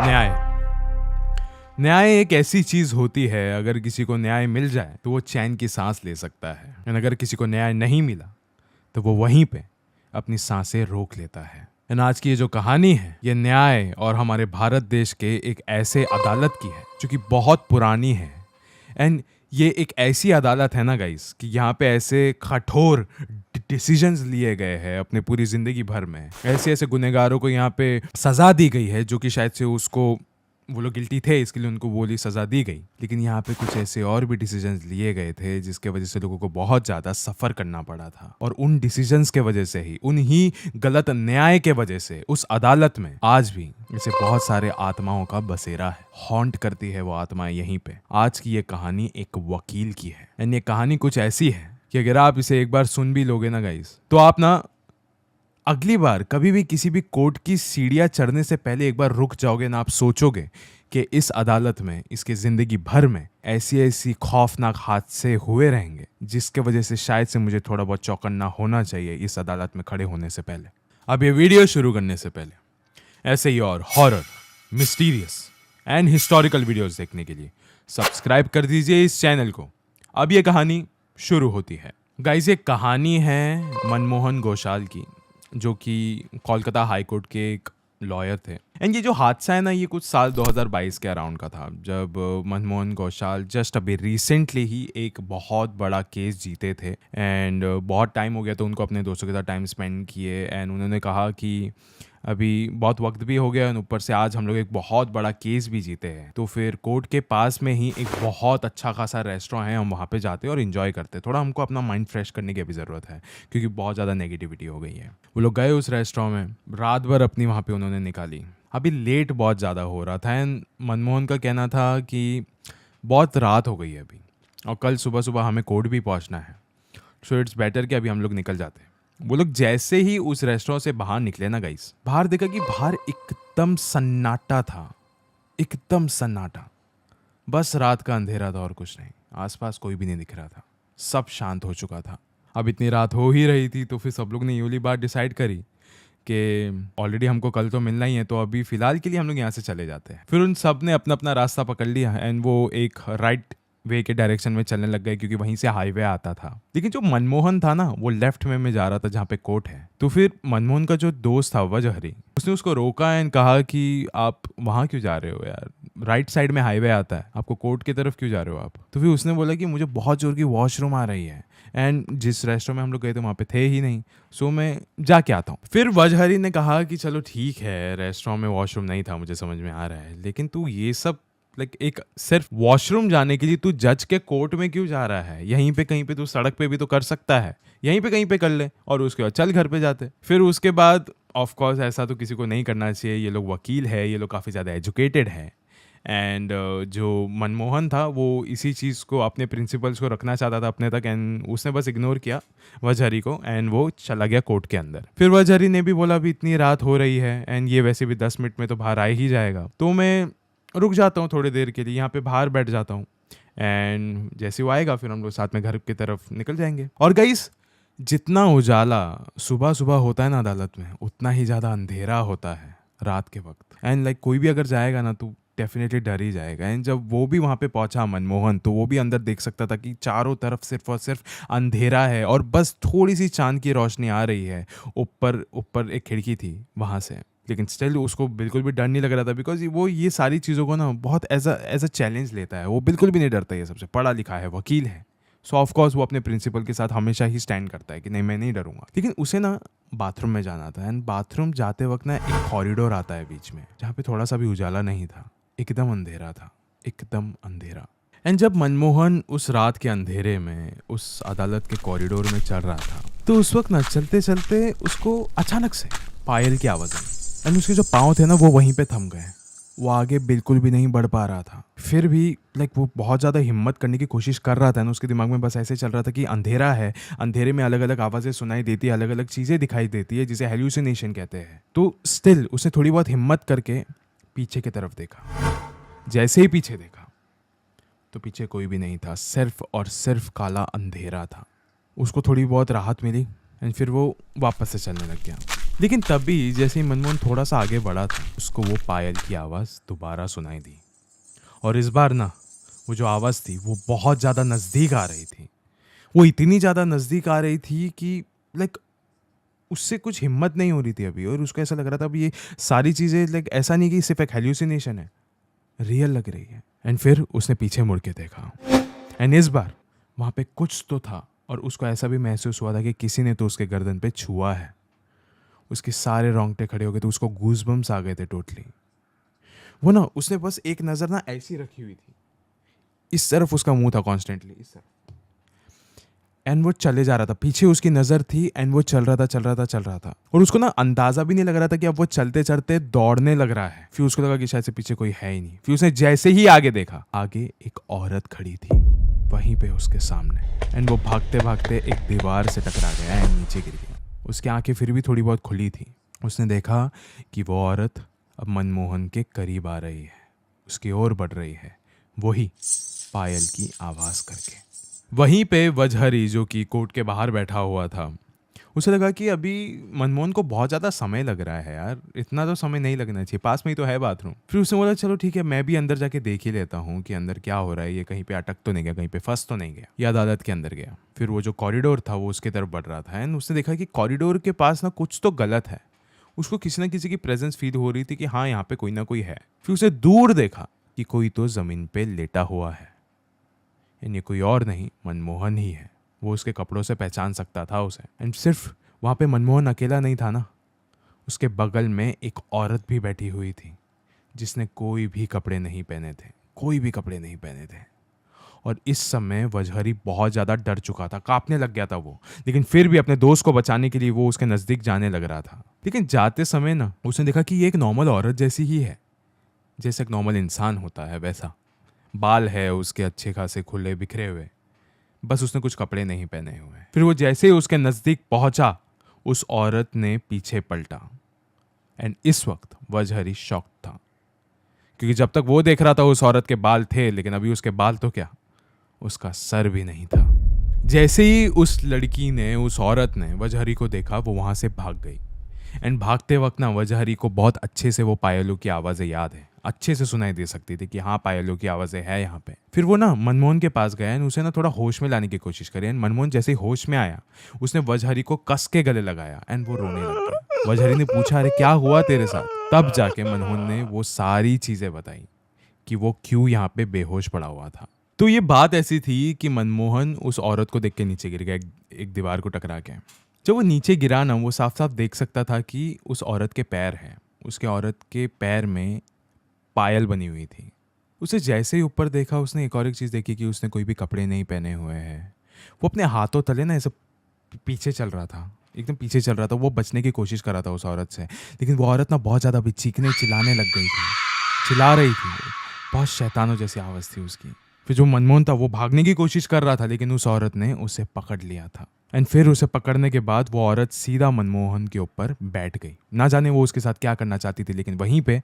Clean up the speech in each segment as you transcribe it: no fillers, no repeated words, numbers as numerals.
न्याय। न्याय एक ऐसी चीज होती है, अगर किसी को न्याय मिल जाए तो वो चैन की सांस ले सकता है, और अगर किसी को न्याय नहीं मिला तो वो वहीं पे अपनी सांसें रोक लेता है। एंड आज की ये जो कहानी है, ये न्याय और हमारे भारत देश के एक ऐसे अदालत की है जो कि बहुत पुरानी है। एंड ये एक ऐसी अदालत है ना गाइस, कि यहाँ पे ऐसे कठोर डिसीजंस लिए गए हैं अपने पूरी जिंदगी भर में। ऐसे ऐसे गुनहगारों को यहाँ पे सजा दी गई है जो कि शायद से उसको, वो लोग गिल्टी थे इसके लिए उनको वो सजा दी गई, लेकिन यहाँ पे कुछ ऐसे और भी डिसीजंस लिए गए थे जिसके वजह से लोगों को बहुत ज्यादा सफर करना पड़ा था। और उन डिसीजंस के वजह से ही, उन्हीं गलत न्याय के वजह से उस अदालत में आज भी ऐसे बहुत सारे आत्माओं का बसेरा है। हॉन्ट करती है वो आत्माएं यहीं पे। आज की ये कहानी एक वकील की है, एंड ये कहानी कुछ ऐसी है कि अगर आप इसे एक बार सुन भी लोगे ना गाइस, तो आप ना अगली बार कभी भी किसी भी कोर्ट की सीढ़ियां चढ़ने से पहले एक बार रुक जाओगे ना, आप सोचोगे कि इस अदालत में इसके जिंदगी भर में ऐसी ऐसी खौफनाक हादसे हुए रहेंगे जिसके वजह से शायद से मुझे थोड़ा बहुत चौकन्ना होना चाहिए इस अदालत में खड़े होने से पहले। अब ये वीडियो शुरू करने से पहले ऐसे ही और horror, mysterious and historical videos देखने के लिए सब्सक्राइब कर दीजिए इस चैनल को। अब ये कहानी शुरू होती है। गाइस, ये कहानी है मनमोहन घोषाल की, जो कि कोलकाता हाई कोर्ट के एक लॉयर थे। एंड ये जो हादसा है ना, ये कुछ साल 2022 के अराउंड का था, जब मनमोहन घोषाल जस्ट अभी रिसेंटली ही एक बहुत बड़ा केस जीते थे। एंड बहुत टाइम हो गया तो उनको अपने दोस्तों के साथ टाइम स्पेंड किए, एंड उन्होंने कहा कि अभी बहुत वक्त भी हो गया और ऊपर से आज हम लोग एक बहुत बड़ा केस भी जीते हैं, तो फिर कोर्ट के पास में ही एक बहुत अच्छा खासा रेस्टोरेंट है, हम वहाँ पे जाते हैं और इन्जॉय करते हैं। थोड़ा हमको अपना माइंड फ्रेश करने की भी ज़रूरत है क्योंकि बहुत ज़्यादा नेगेटिविटी हो गई है। वो लोग गए उस रेस्टोरेंट में, रात भर अपनी वहाँ पे उन्होंने निकाली। अभी लेट बहुत ज़्यादा हो रहा था, एंड मनमोहन का कहना था कि बहुत रात हो गई है अभी और कल सुबह सुबह हमें कोर्ट भी पहुँचना है, सो इट्स बेटर कि अभी हम लोग निकल जाते हैं। वो लोग जैसे ही उस रेस्टोरेंट से बाहर निकले ना गाइस, बाहर देखा कि बाहर एकदम सन्नाटा था, एकदम सन्नाटा। बस रात का अंधेरा था और कुछ नहीं, आसपास कोई भी नहीं दिख रहा था, सब शांत हो चुका था। अब इतनी रात हो ही रही थी तो फिर सब लोग ने ये वाली बात डिसाइड करी कि ऑलरेडी हमको कल तो मिलना ही है, तो अभी फिलहाल के लिए हम लोग यहाँ से चले जाते हैं। फिर उन सब ने अपना अपना रास्ता पकड़ लिया एंड वो एक राइट वे के डायरेक्शन में चलने लग गए क्योंकि वहीं से हाईवे आता था। लेकिन जो मनमोहन था ना, वो लेफ्ट वे में जा रहा था जहाँ पे कोर्ट है। तो फिर मनमोहन का जो दोस्त था वजहरी, उसने उसको रोका एंड कहा कि आप वहाँ क्यों जा रहे हो यार, राइट साइड में हाईवे आता है, आपको कोर्ट की तरफ क्यों जा रहे हो आप। तो फिर उसने बोला कि मुझे बहुत जोर की वॉशरूम आ रही है, एंड जिस रेस्टोरेंट में हम लोग गए थे वहाँ पे थे ही नहीं, सो मैं जाके आता हूँ। फिर वजहरी ने कहा कि चलो ठीक है, रेस्टोरेंट में वॉशरूम नहीं था, मुझे समझ में आ रहा है, लेकिन तू ये सब एक सिर्फ वॉशरूम जाने के लिए तू जज के कोर्ट में क्यों जा रहा है? यहीं पे कहीं पे तू सड़क पे भी तो कर सकता है, यहीं पे कहीं पे कर ले और उसके बाद चल घर पे जाते। फिर उसके बाद ऑफ कोर्स ऐसा तो किसी को नहीं करना चाहिए, ये लोग वकील है, ये लोग काफ़ी ज़्यादा एजुकेटेड है। एंड जो मनमोहन था वो इसी चीज़ को, अपने प्रिंसिपल्स को रखना चाहता था अपने तक, एंड उसने बस इग्नोर किया वजहरी को एंड वो चला गया कोर्ट के अंदर। फिर वजहरी ने भी बोला अभी इतनी रात हो रही है एंड ये वैसे भी 10 मिनट में तो बाहर आ ही जाएगा, तो मैं रुक जाता हूँ थोड़ी देर के लिए, यहाँ पे बाहर बैठ जाता हूँ, एंड जैसे वो आएगा फिर हम लोग साथ में घर की तरफ निकल जाएंगे। और गाइस, जितना उजाला सुबह सुबह होता है ना अदालत में, उतना ही ज़्यादा अंधेरा होता है रात के वक्त। एंड कोई भी अगर जाएगा ना तो डेफिनेटली डर ही जाएगा। एंड जब वो भी वहाँ पे पहुँचा मनमोहन, तो वो भी अंदर देख सकता था कि चारों तरफ सिर्फ और सिर्फ अंधेरा है और बस थोड़ी सी चांद की रोशनी आ रही है। ऊपर ऊपर एक खिड़की थी वहाँ से, लेकिन स्टिल उसको बिल्कुल भी डर नहीं लग रहा था, बिकॉज वो ये सारी चीज़ों को ना बहुत एज अ चैलेंज लेता है। वो बिल्कुल भी नहीं डरता, ये सबसे पढ़ा लिखा है, वकील है, सो ऑफ कोर्स वो अपने प्रिंसिपल के साथ हमेशा ही स्टैंड करता है कि नहीं मैं नहीं डरूंगा। लेकिन उसे ना बाथरूम में जाना था, एंड बाथरूम जाते वक्त ना एक कॉरिडोर आता है बीच में जहाँ पे थोड़ा सा भी उजाला नहीं था, एकदम अंधेरा था, एकदम अंधेरा। एंड जब मनमोहन उस रात के अंधेरे में उस अदालत के कॉरिडोर में चल रहा था, तो उस वक्त ना चलते चलते उसको अचानक से पायल की आवाज़ आई, एंड उसके जो पाँव थे ना वो वहीं पे थम गए। वो आगे बिल्कुल भी नहीं बढ़ पा रहा था। फिर भी वो बहुत ज़्यादा हिम्मत करने की कोशिश कर रहा था ना, उसके दिमाग में बस ऐसे चल रहा था कि अंधेरा है, अंधेरे में अलग अलग आवाज़ें सुनाई देती है, अलग अलग चीज़ें दिखाई देती है, जिसे हेल्यूसिनेशन कहते हैं। तो स्टिल उसने थोड़ी बहुत हिम्मत करके पीछे की तरफ देखा। जैसे ही पीछे देखा तो पीछे कोई भी नहीं था, सिर्फ और सिर्फ काला अंधेरा था। उसको थोड़ी बहुत राहत मिली एंड फिर वो वापस से चलने लग गया। लेकिन तभी जैसे ही मनमोहन थोड़ा सा आगे बढ़ा था, उसको वो पायल की आवाज़ दोबारा सुनाई दी। और इस बार ना वो जो आवाज़ थी वो बहुत ज़्यादा नज़दीक आ रही थी। वो इतनी ज़्यादा नज़दीक आ रही थी कि लाइक उससे कुछ हिम्मत नहीं हो रही थी अभी, और उसको ऐसा लग रहा था अभी ये सारी चीज़ें लाइक ऐसा नहीं कि सिर्फ एक हेल्यूसिनेशन है, रियल लग रही है। एंड फिर उसने पीछे मुड़ के देखा, एंड इस बार वहाँ पे कुछ तो था, और उसको ऐसा भी महसूस हुआ था कि किसी ने तो उसके गर्दन पे छुआ है। उसके सारे रोंगटे खड़े हो गए थे, उसको गूज़बम्स आ गए थे टोटली। वो ना उसने बस एक नज़र ना ऐसी रखी हुई थी, इस तरफ उसका मुंह था कॉन्स्टेंटली, इस तरफ, एंड वो चले जा रहा था, पीछे उसकी नज़र थी, एंड वो चल रहा था चल रहा था चल रहा था, और उसको ना अंदाज़ा भी नहीं लग रहा था कि अब वो चलते चलते दौड़ने लग रहा है। फिर उसको लगा कि शायद से पीछे कोई है ही नहीं। फिर उसने जैसे ही आगे देखा, आगे एक औरत खड़ी थी वहीं पे उसके सामने, एंड वो भागते भागते एक दीवार से टकरा गया एंड नीचे गिर गया। उसकी आंखें फिर भी थोड़ी बहुत खुली थी। उसने देखा कि वो औरत अब मनमोहन के करीब आ रही है, उसकी ओर बढ़ रही है, वही पायल की आवाज़ करके। वहीं पे वजहरी जो कि कोर्ट के बाहर बैठा हुआ था, उसे लगा कि अभी मनमोहन को बहुत ज़्यादा समय लग रहा है यार, इतना तो समय नहीं लगना चाहिए, पास में ही तो है बाथरूम। फिर उसने बोला चलो ठीक है, मैं भी अंदर जाके देख ही लेता हूँ कि अंदर क्या हो रहा है, ये कहीं पे अटक तो नहीं गया, कहीं पे फंस तो नहीं गया। ये अदालत के अंदर गया। फिर वो जो कॉरिडोर था वो उसकी तरफ बढ़ रहा था, एंड उसने देखा कि कॉरिडोर के पास ना कुछ तो गलत है। उसको किसी ना किसी की प्रेजेंस फील हो रही थी कि हाँ यहाँ पे कोई ना कोई है। फिर उसे दूर देखा कि कोई तो ज़मीन पे लेटा हुआ है, ये कोई और नहीं मनमोहन ही है। वो उसके कपड़ों से पहचान सकता था उसे। एंड सिर्फ वहाँ पे मनमोहन अकेला नहीं था ना, उसके बगल में एक औरत भी बैठी हुई थी जिसने कोई भी कपड़े नहीं पहने थे, कोई भी कपड़े नहीं पहने थे। और इस समय वजहरी बहुत ज़्यादा डर चुका था, कांपने लग गया था वो, लेकिन फिर भी अपने दोस्त को बचाने के लिए वो उसके नज़दीक जाने लग रहा था। लेकिन जाते समय ना उसने देखा कि ये एक नॉर्मल औरत जैसी ही है, जैसे एक नॉर्मल इंसान होता है वैसा। बाल है उसके अच्छे खासे खुले बिखरे हुए, बस उसने कुछ कपड़े नहीं पहने हुए। फिर वो जैसे ही उसके नज़दीक पहुंचा, उस औरत ने पीछे पलटा, एंड इस वक्त वजहरी शॉक था, क्योंकि जब तक वो देख रहा था उस औरत के बाल थे, लेकिन अभी उसके बाल तो क्या, उसका सर भी नहीं था। जैसे ही उस लड़की ने, उस औरत ने वजहरी को देखा, वो वहां से भाग गई। एंड भागते वक्त ना वजहरी को बहुत अच्छे से वो पायलों की आवाज़ें याद है, अच्छे से सुनाई दे सकती थी कि हाँ पायलों की आवाज़ें है यहाँ पे। फिर वो ना मनमोहन के पास गया एंड उसे ना थोड़ा होश में लाने की कोशिश करी, एंड मनमोहन जैसे ही होश में आया, उसने वजहरी को कस के गले लगाया एंड वो रोने लग गया। वजहरी ने पूछा अरे क्या हुआ तेरे साथ? तब जाके मनमोहन ने वो सारी चीज़ें बताई कि वो क्यों यहाँ पे बेहोश पड़ा हुआ था। तो ये बात ऐसी थी कि मनमोहन उस औरत को देख के नीचे गिर गया, एक दीवार को टकरा के। जब वो नीचे गिरा ना, वो साफ साफ देख सकता था कि उस औरत के पैर हैं, उसके औरत के पैर में पायल बनी हुई थी। उसे जैसे ही ऊपर देखा, उसने एक और एक चीज़ देखी कि उसने कोई भी कपड़े नहीं पहने हुए हैं। वो अपने हाथों तले ना ऐसे पीछे चल रहा था, एकदम पीछे चल रहा था। वो बचने की कोशिश कर रहा था उस औरत से, लेकिन वो औरत ना बहुत ज़्यादा अभी चीखने चिल्लाने लग गई थी, चिल्ला रही थी, बहुत शैतानों जैसी आवाज़ थी उसकी। फिर जो मनमोहन था वो भागने की कोशिश कर रहा था, लेकिन उस औरत ने उसे पकड़ लिया था। एंड फिर उसे पकड़ने के बाद वो औरत सीधा मनमोहन के ऊपर बैठ गई। ना जाने वो उसके साथ क्या करना चाहती थी, लेकिन वहीं पे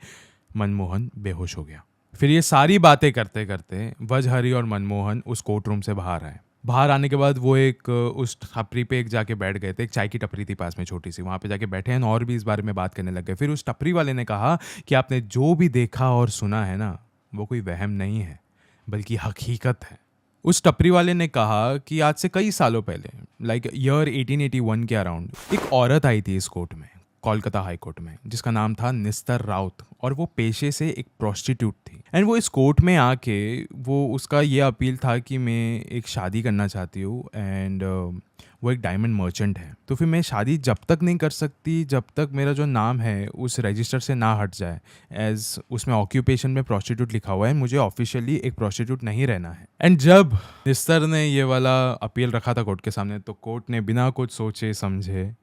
मनमोहन बेहोश हो गया। फिर ये सारी बातें करते करते वजहरी और मनमोहन उस कोर्ट रूम से बाहर आए। बाहर आने के बाद वो एक उस टपरी पे एक जाके बैठ गए थे। एक चाय की टपरी थी पास में छोटी सी, वहाँ पे जाके बैठे हैं और भी इस बारे में बात करने लग गए। फिर उस टपरी वाले ने कहा कि आपने जो भी देखा और सुना है ना, वो कोई वहम नहीं है बल्कि हकीकत है। उस टपरी वाले ने कहा कि आज से कई सालों पहले, लाइक ईयर 1881 के अराउंड, एक औरत आई थी इस कोर्ट में, कोलकाता हाई कोर्ट में, जिसका नाम था निस्तर राउत, और वो पेशे से एक प्रोस्टिट्यूट थी। एंड वो इस कोर्ट में आके वो उसका ये अपील था कि मैं एक शादी करना चाहती हूँ, एंड वो एक डायमंड मर्चेंट है। तो फिर मैं शादी जब तक नहीं कर सकती जब तक मेरा जो नाम है उस रजिस्टर से ना हट जाए, एज उसमें ऑक्यूपेशन में प्रोस्टिट्यूट लिखा हुआ है, मुझे ऑफिशियली एक प्रोस्टिट्यूट नहीं रहना है। एंड जब निस्तर ने ये वाला अपील रखा था कोर्ट के सामने, तो कोर्ट ने बिना कुछ सोचे समझे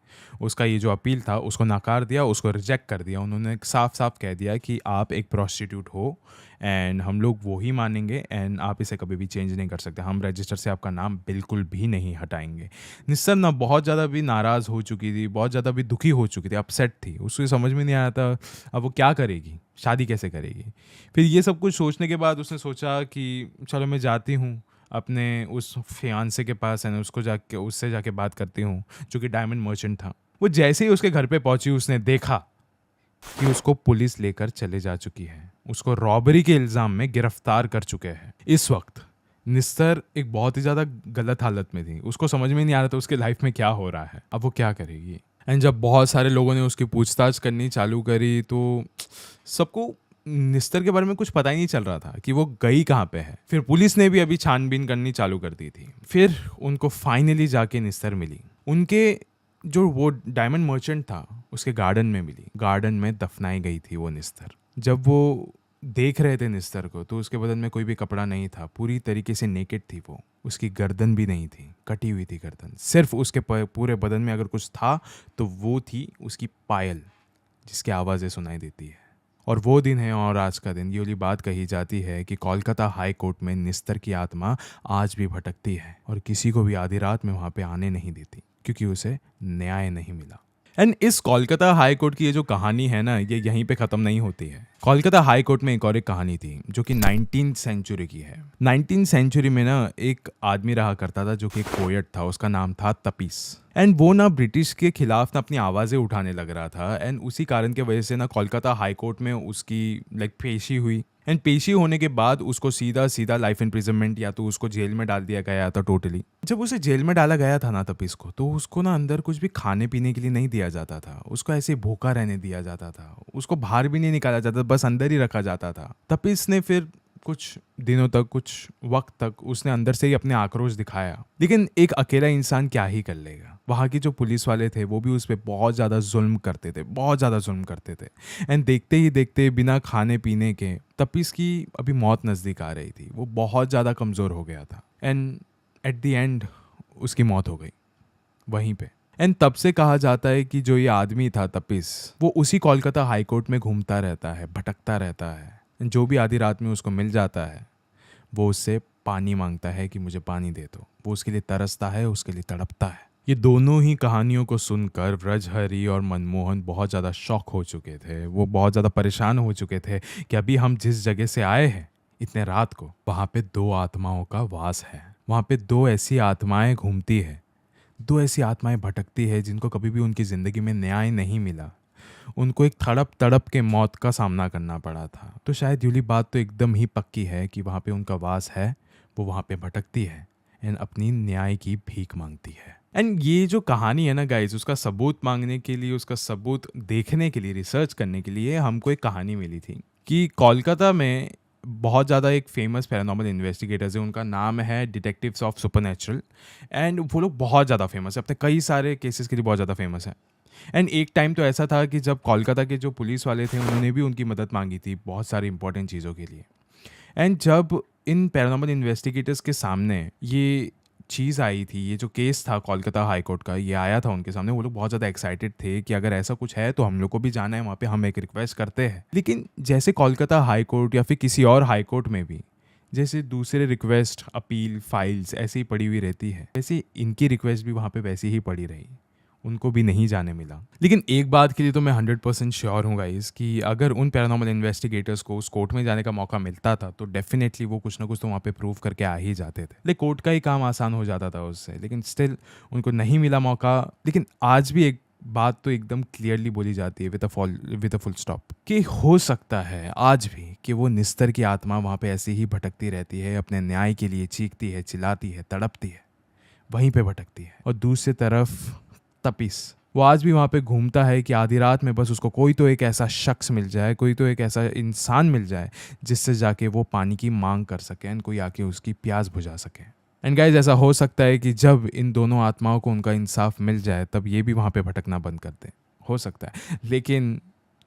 उसका ये जो अपील था उसको नकार दिया, उसको रिजेक्ट कर दिया। उन्होंने साफ साफ कह दिया कि आप एक प्रोस्टिट्यूट हो एंड हम लोग वो ही मानेंगे, एंड आप इसे कभी भी चेंज नहीं कर सकते, हम रजिस्टर से आपका नाम बिल्कुल भी नहीं हटाएंगे। निस्तर ना बहुत ज़्यादा भी नाराज़ हो चुकी थी, बहुत ज़्यादा भी दुखी हो चुकी थी, अपसेट थी। उसको समझ में नहीं आया था अब वो क्या करेगी, शादी कैसे करेगी। फिर ये सब कुछ सोचने के बाद उसने सोचा कि चलो मैं जाती हूँ अपने उस फियांसे के पास, है ना, उसको जाके उससे जाके बात करती हूँ जो कि डायमंड मर्चेंट था। वो जैसे ही उसके घर पे पहुंची उसने देखा कि उसको पुलिस लेकर चले जा चुकी है, उसको रॉबरी के इल्जाम में गिरफ्तार कर चुके हैं। इस वक्त निस्तर एक बहुत ही ज़्यादा गलत हालत में थी, उसको समझ में नहीं आ रहा था उसके लाइफ में क्या हो रहा है, अब वो क्या करेगी। एंड जब बहुत सारे लोगों ने उसकी पूछताछ करनी चालू करी तो सबको निस्तर के बारे में कुछ पता ही नहीं चल रहा था कि वो गई कहाँ पे है। फिर पुलिस ने भी अभी छानबीन करनी चालू कर दी थी। फिर उनको फाइनली जाके निस्तर मिली, उनके जो वो डायमंड मर्चेंट था उसके गार्डन में मिली, गार्डन में दफनाई गई थी वो निस्तर। जब वो देख रहे थे निस्तर को तो उसके बदन में कोई भी कपड़ा नहीं था, पूरी तरीके से नेकेड थी वो, उसकी गर्दन भी नहीं थी, कटी हुई थी गर्दन, सिर्फ उसके पूरे बदन में अगर कुछ था तो वो थी उसकी पायल जिसकी आवाज़ें सुनाई देती है। और वो दिन है और आज का दिन, ये वाली बात कही जाती है कि कोलकाता हाई कोर्ट में निस्तर की आत्मा आज भी भटकती है और किसी को भी आधी रात में वहाँ पे आने नहीं देती क्योंकि उसे न्याय नहीं मिला। एंड इस कोलकाता हाई कोर्ट की ये जो कहानी है ना, ये यहीं पे ख़त्म नहीं होती है। कोलकाता हाई कोर्ट में एक और एक कहानी थी जो कि 19th सेंचुरी की है। 19th सेंचुरी में ना एक आदमी रहा करता था जो कि एक पोएट था, उसका नाम था तपीस। एंड वो ना ब्रिटिश के खिलाफ ना अपनी आवाज़ें उठाने लग रहा था एंड उसी कारण के वजह से ना कोलकाता हाई कोर्ट में उसकी पेशी हुई। एंड पेशी होने के बाद उसको सीधा सीधा लाइफ इम्प्रिजनमेंट या तो उसको जेल में डाल दिया गया था टोटली। जब उसे जेल में डाला गया था ना तपीस को, तो उसको ना अंदर कुछ भी खाने पीने के लिए नहीं दिया जाता था, उसको ऐसे भूखा रहने दिया जाता था, उसको बाहर भी नहीं निकाला जाता, बस अंदर ही रखा जाता था। तपीस ने फिर कुछ दिनों तक, कुछ वक्त तक उसने अंदर से ही अपने आक्रोश दिखाया, लेकिन एक अकेला इंसान क्या ही कर लेगा। वहाँ की जो पुलिस वाले थे वो भी उस पर बहुत ज़्यादा जुल्म करते थे, बहुत ज़्यादा जुल्म करते थे। एंड देखते ही देखते बिना खाने पीने के तपीस की अभी मौत नज़दीक आ रही थी, वो बहुत ज़्यादा कमज़ोर हो गया था एंड एट द एंड उसकी मौत हो गई वहीं पे। एंड तब से कहा जाता है कि जो ये आदमी था तपीस, वो उसी कोलकाता हाई कोर्ट में घूमता रहता है, भटकता रहता है। जो भी आधी रात में उसको मिल जाता है वो उससे पानी मांगता है कि मुझे पानी दे दो, वो उसके लिए तरसता है, उसके लिए तड़पता है। ये दोनों ही कहानियों को सुनकर व्रजहरी और मनमोहन बहुत ज़्यादा शॉक हो चुके थे, वो बहुत ज़्यादा परेशान हो चुके थे कि अभी हम जिस जगह से आए हैं इतने रात को, वहाँ पे 2 आत्माओं का वास है, वहाँ पे 2 ऐसी आत्माएं घूमती है, 2 ऐसी आत्माएं भटकती है जिनको कभी भी उनकी ज़िंदगी में न्याय नहीं मिला, उनको एक तड़प तड़प के मौत का सामना करना पड़ा था। तो शायद यूली बात तो एकदम ही पक्की है कि वहाँ पे उनका वास है, वो वहाँ पे भटकती है एंड अपनी न्याय की भीख मांगती है। एंड ये जो कहानी है ना गाइज, उसका सबूत मांगने के लिए, उसका सबूत देखने के लिए, रिसर्च करने के लिए हमको एक कहानी मिली थी कि कोलकाता में बहुत ज़्यादा एक फेमस पैरानॉर्मल इन्वेस्टिगेटर्स है, उनका नाम है डिटेक्टिव्स ऑफ सुपरनैचुरल। एंड वो लोग बहुत ज़्यादा फेमस है, अपने कई सारे केसेस के लिए बहुत ज़्यादा फेमस है। एंड एक टाइम तो ऐसा था कि जब कोलकाता के जो पुलिस वाले थे उन्होंने भी उनकी मदद मांगी थी बहुत सारी इंपॉर्टेंट चीज़ों के लिए। एंड जब इन पैरानॉर्मल इन्वेस्टिगेटर्स के सामने ये चीज़ आई थी, ये जो केस था कोलकाता हाई कोर्ट का, ये आया था उनके सामने, वो लोग बहुत ज़्यादा एक्साइटेड थे कि अगर ऐसा कुछ है तो हम लोग को भी जाना है वहाँ पे, हम एक रिक्वेस्ट करते हैं। लेकिन जैसे कोलकाता हाई कोर्ट या फिर किसी और हाई कोर्ट में भी जैसे दूसरे रिक्वेस्ट, अपील, फाइल्स ऐसे ही पड़ी हुई रहती है, वैसे इनकी रिक्वेस्ट भी वहाँ पे वैसी ही पड़ी रही, उनको भी नहीं जाने मिला। लेकिन एक बात के लिए तो मैं 100% श्योर हूँ गाइस कि अगर उन पैरानॉर्मल इन्वेस्टिगेटर्स को उस कोर्ट में जाने का मौका मिलता था तो डेफिनेटली वो कुछ ना कुछ तो वहाँ पे प्रूव करके आ ही जाते थे। लेकिन कोर्ट का ही काम आसान हो जाता था उससे, लेकिन स्टिल उनको नहीं मिला मौका। लेकिन आज भी एक बात तो एकदम क्लियरली बोली जाती है विद अ फुल स्टॉप कि हो सकता है आज भी कि वो निस्तर की आत्मा वहाँ पे ऐसे ही भटकती रहती है, अपने न्याय के लिए चीखती है, चिल्लाती है, तड़पती है, वहीं पे भटकती है। और दूसरी तरफ तपीस, वो आज भी वहाँ पे घूमता है कि आधी रात में बस उसको कोई तो एक ऐसा शख्स मिल जाए, कोई तो एक ऐसा इंसान मिल जाए जिससे जाके वो पानी की मांग कर सके एंड कोई आके उसकी प्यास बुझा सके। एंड गाइज ऐसा हो सकता है कि जब इन दोनों आत्माओं को उनका इंसाफ मिल जाए तब ये भी वहाँ पे भटकना बंद कर दें, हो सकता है। लेकिन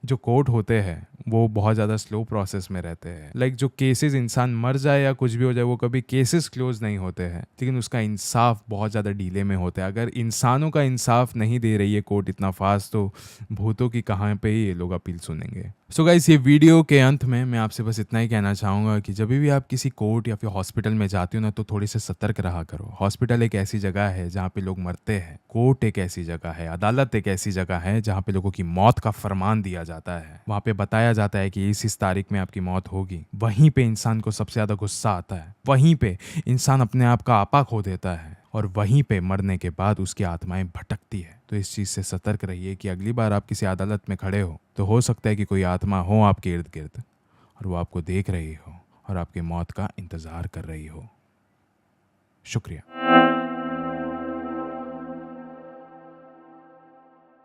जो कोर्ट होते हैं वो बहुत ज़्यादा स्लो प्रोसेस में रहते हैं। लाइक जो केसेस इंसान मर जाए या कुछ भी हो जाए वो कभी केसेस क्लोज नहीं होते हैं, लेकिन उसका इंसाफ बहुत ज़्यादा डीले में होता है। अगर इंसानों का इंसाफ नहीं दे रही है कोर्ट इतना फास्ट, तो भूतों की कहाँ पे ही ये लोग अपील सुनेंगे। सो गाइस, ये वीडियो के अंत में मैं आपसे बस इतना ही कहना चाहूँगा कि जब भी आप किसी कोर्ट या फिर हॉस्पिटल में जाते हो ना, तो थोड़ी से सतर्क रहा करो। हॉस्पिटल एक ऐसी जगह है जहाँ पे लोग मरते हैं, कोर्ट एक ऐसी जगह है, अदालत एक ऐसी जगह है जहाँ पे लोगों की मौत का फरमान दिया जाता है। वहाँ पे बताया जाता है कि इस तारीख में आपकी मौत होगी। वहीं पे इंसान को सबसे ज़्यादा गुस्सा आता है, वहीं पे इंसान अपने आप का आपा खो देता है और वहीं पे मरने के बाद उसकी आत्माएं भटकती है। तो इस चीज़ से सतर्क रहिए कि अगली बार आप किसी अदालत में खड़े हो तो हो सकता है कि कोई आत्मा हो आपके इर्द गिर्द और वो आपको देख रही हो और आपकी मौत का इंतज़ार कर रही हो। शुक्रिया।